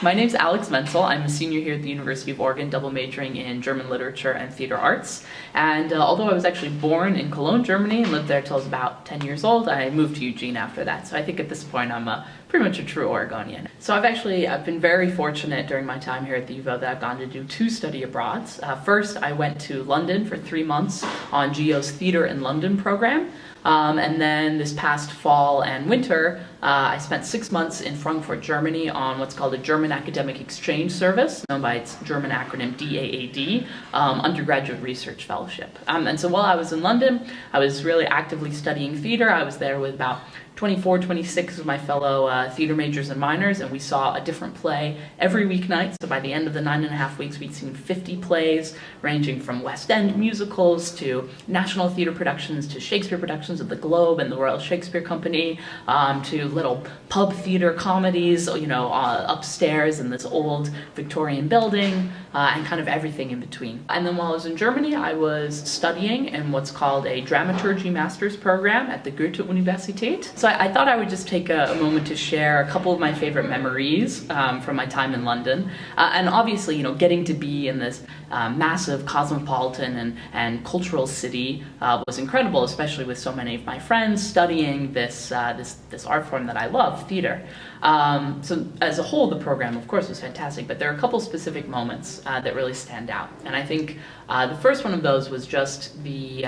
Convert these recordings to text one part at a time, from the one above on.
My name's Alex Menzel. I'm a senior here at the University of Oregon, double majoring in German literature and theater arts. And although I was actually born in Cologne, Germany, and lived there till I was about 10 years old, I moved to Eugene after that. So I think at this point I'm pretty much a true Oregonian. So I've been very fortunate during my time here at the UVO that I've gone to do 2 study abroads. First, I went to London for 3 months on GEO's Theater in London program. And then this past fall and winter, I spent 6 months in Frankfurt, Germany on what's called a German Academic Exchange Service, known by its German acronym DAAD, Undergraduate Research Fellowship. And so while I was in London, I was really actively studying theater. I was there with about 24, 26 of my fellow theater majors and minors, and we saw a different play every weeknight. So by the end of the 9.5 weeks, we'd seen 50 plays, ranging from West End musicals to national theater productions to Shakespeare productions of the Globe and the Royal Shakespeare Company, to little pub theater comedies, upstairs in this old Victorian building, and kind of everything in between. And then while I was in Germany, I was studying in what's called a dramaturgy master's program at the Goethe-Universität. So I thought I would just take a moment to share a couple of my favorite memories from my time in London. And obviously, getting to be in this massive cosmopolitan and cultural city was incredible, especially with so many of my friends studying this art form that I love, theater. So as a whole, the program, of course, was fantastic, but there are a couple specific moments that really stand out. And I think the first one of those was just the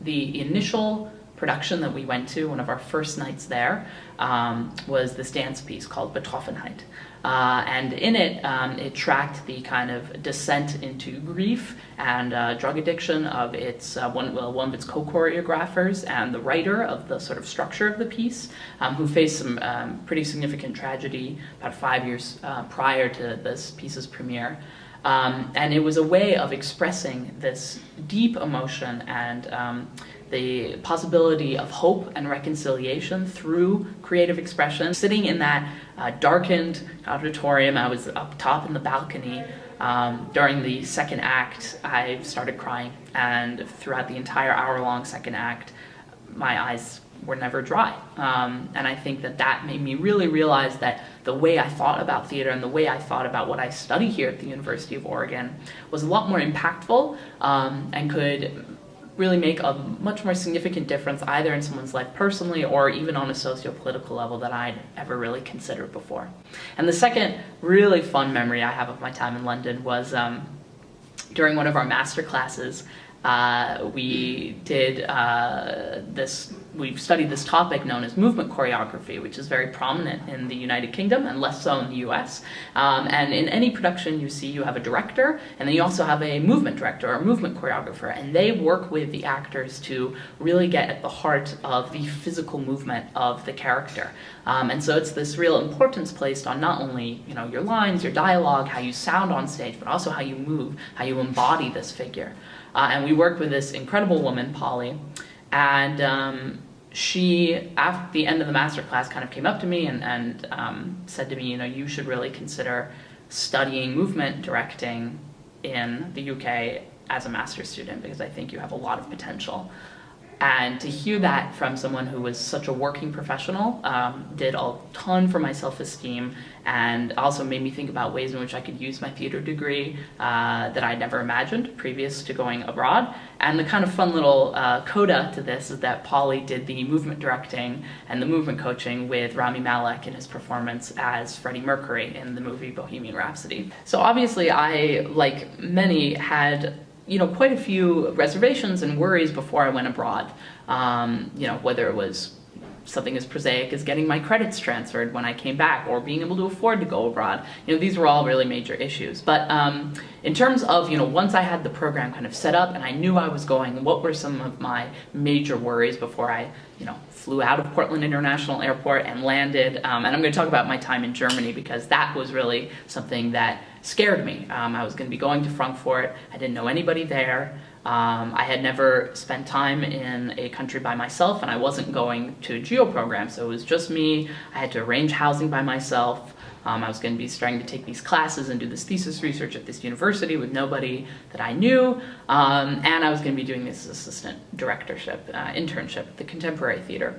initial production that we went to, one of our first nights there, was this dance piece called Betroffenheit. And in it, it tracked the kind of descent into grief and drug addiction of one of its co-choreographers and the writer of the sort of structure of the piece, who faced some pretty significant tragedy about 5 years prior to this piece's premiere. And it was a way of expressing this deep emotion and the possibility of hope and reconciliation through creative expression. Sitting in that darkened auditorium, I was up top in the balcony. During the second act, I started crying, and throughout the entire hour-long second act, my eyes were never dry. And I think that made me really realize that the way I thought about theater and the way I thought about what I study here at the University of Oregon was a lot more impactful and could really make a much more significant difference either in someone's life personally or even on a socio-political level that I'd ever really considered before. And the second really fun memory I have of my time in London was during one of our master classes. We've studied this topic known as movement choreography, which is very prominent in the United Kingdom and less so in the US. And in any production you have a director, and then you also have a movement director or a movement choreographer, and they work with the actors to really get at the heart of the physical movement of the character. And so it's this real importance placed on not only your lines, your dialogue, how you sound on stage, but also how you move, how you embody this figure. And we worked with this incredible woman, Polly, and she, after the end of the master class, kind of came up to me and said to me, you should really consider studying movement directing in the UK as a master's student, because I think you have a lot of potential. And to hear that from someone who was such a working professional did a ton for my self-esteem, and also made me think about ways in which I could use my theater degree that I'd never imagined previous to going abroad. And the kind of fun little coda to this is that Polly did the movement directing and the movement coaching with Rami Malek in his performance as Freddie Mercury in the movie Bohemian Rhapsody. So obviously I, like many, had quite a few reservations and worries before I went abroad. Whether it was something as prosaic as getting my credits transferred when I came back or being able to afford to go abroad. These were all really major issues. But in terms of, once I had the program kind of set up and I knew I was going, what were some of my major worries before I, flew out of Portland International Airport and landed. And I'm going to talk about my time in Germany because that was really something that scared me. I was going to be going to Frankfurt. I didn't know anybody there. I had never spent time in a country by myself, and I wasn't going to a GEO program, so it was just me. I had to arrange housing by myself. I was going to be starting to take these classes and do this thesis research at this university with nobody that I knew, and I was going to be doing this assistant directorship, internship at the Contemporary Theater.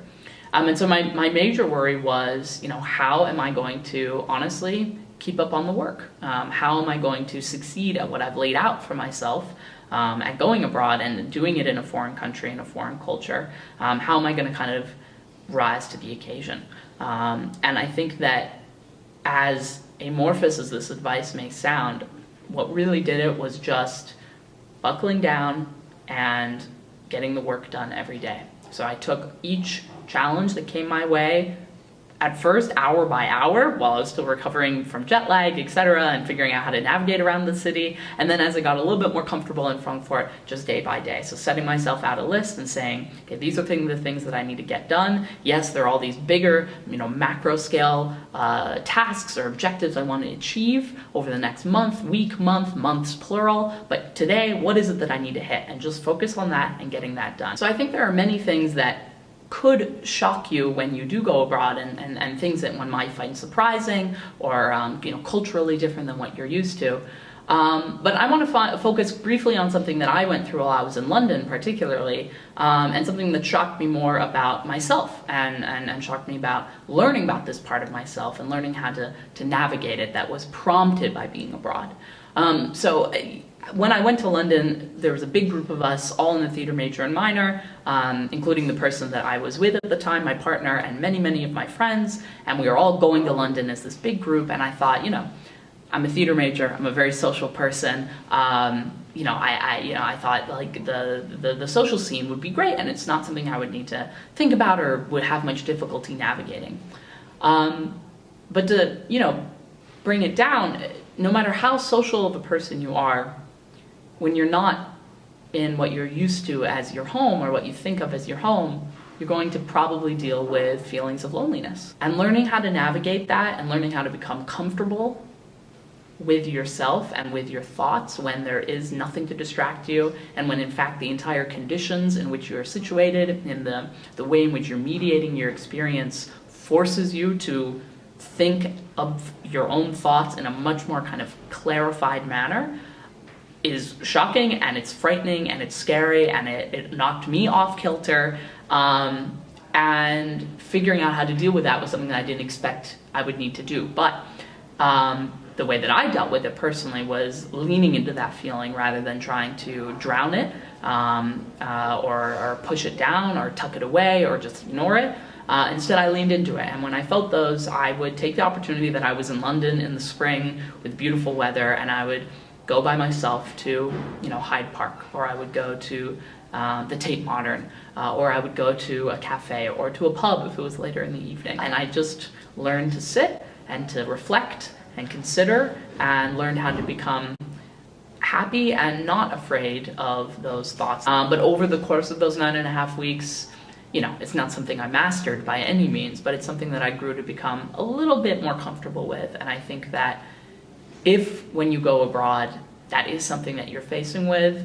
And so my major worry was, how am I going to honestly keep up on the work? How am I going to succeed at what I've laid out for myself at going abroad and doing it in a foreign country, in a foreign culture? How am I going to kind of rise to the occasion? And I think that, as amorphous as this advice may sound, what really did it was just buckling down and getting the work done every day. So I took each challenge that came my way, at first hour by hour, while I was still recovering from jet lag, etc., and figuring out how to navigate around the city. And then as I got a little bit more comfortable in Frankfurt, just day by day. So setting myself out a list and saying, okay, these are the things that I need to get done. Yes, there are all these bigger, macro scale tasks or objectives I want to achieve over the next month, week, months plural. But today, what is it that I need to hit? And just focus on that and getting that done. So I think there are many things that could shock you when you do go abroad, and things that one might find surprising or culturally different than what you're used to. But I want to focus briefly on something that I went through while I was in London particularly, and something that shocked me more about myself and shocked me about learning about this part of myself and learning how to navigate it, that was prompted by being abroad. So when I went to London, there was a big group of us, all in the theater major and minor, including the person that I was with at the time, my partner, and many of my friends, and we were all going to London as this big group, and I thought, I'm a theater major, I'm a very social person, I thought like the social scene would be great, and it's not something I would need to think about or would have much difficulty navigating. But to, bring it down, no matter how social of a person you are, when you're not in what you're used to as your home or what you think of as your home, you're going to probably deal with feelings of loneliness. And learning how to navigate that and learning how to become comfortable with yourself and with your thoughts when there is nothing to distract you, and when in fact the entire conditions in which you are situated, in the way in which you're mediating your experience, forces you to think of your own thoughts in a much more kind of clarified manner, is shocking, and it's frightening, and it's scary, and it knocked me off kilter. And figuring out how to deal with that was something that I didn't expect I would need to do. But the way that I dealt with it personally was leaning into that feeling rather than trying to drown it, or push it down, or tuck it away, or just ignore it. Instead, I leaned into it, and when I felt those, I would take the opportunity that I was in London in the spring with beautiful weather, and I would go by myself to, Hyde Park, or I would go to the Tate Modern, or I would go to a cafe or to a pub if it was later in the evening. And I just learned to sit and to reflect and consider, and learned how to become happy and not afraid of those thoughts. But over the course of those 9.5 weeks, it's not something I mastered by any means, but it's something that I grew to become a little bit more comfortable with. And I think that if, when you go abroad, that is something that you're facing with,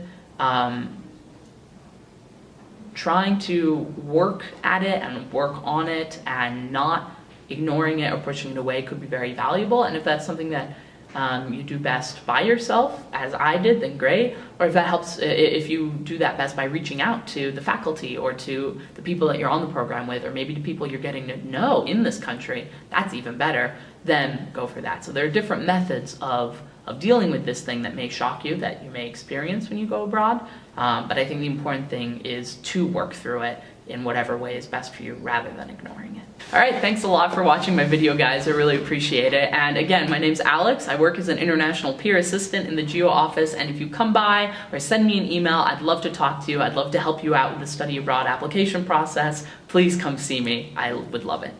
trying to work at it and work on it and not ignoring it or pushing it away could be very valuable. And if that's something that you do best by yourself, as I did, then great. Or if that helps, if you do that best by reaching out to the faculty or to the people that you're on the program with, or maybe to people you're getting to know in this country, that's even better, then go for that. So there are different methods of dealing with this thing that may shock you, that you may experience when you go abroad. But I think the important thing is to work through it in whatever way is best for you rather than ignoring it. All right, thanks a lot for watching my video, guys. I really appreciate it. And again, my name's Alex. I work as an international peer assistant in the GEO office, and if you come by or send me an email, I'd love to talk to you. I'd love to help you out with the study abroad application process. Please come see me. I would love it.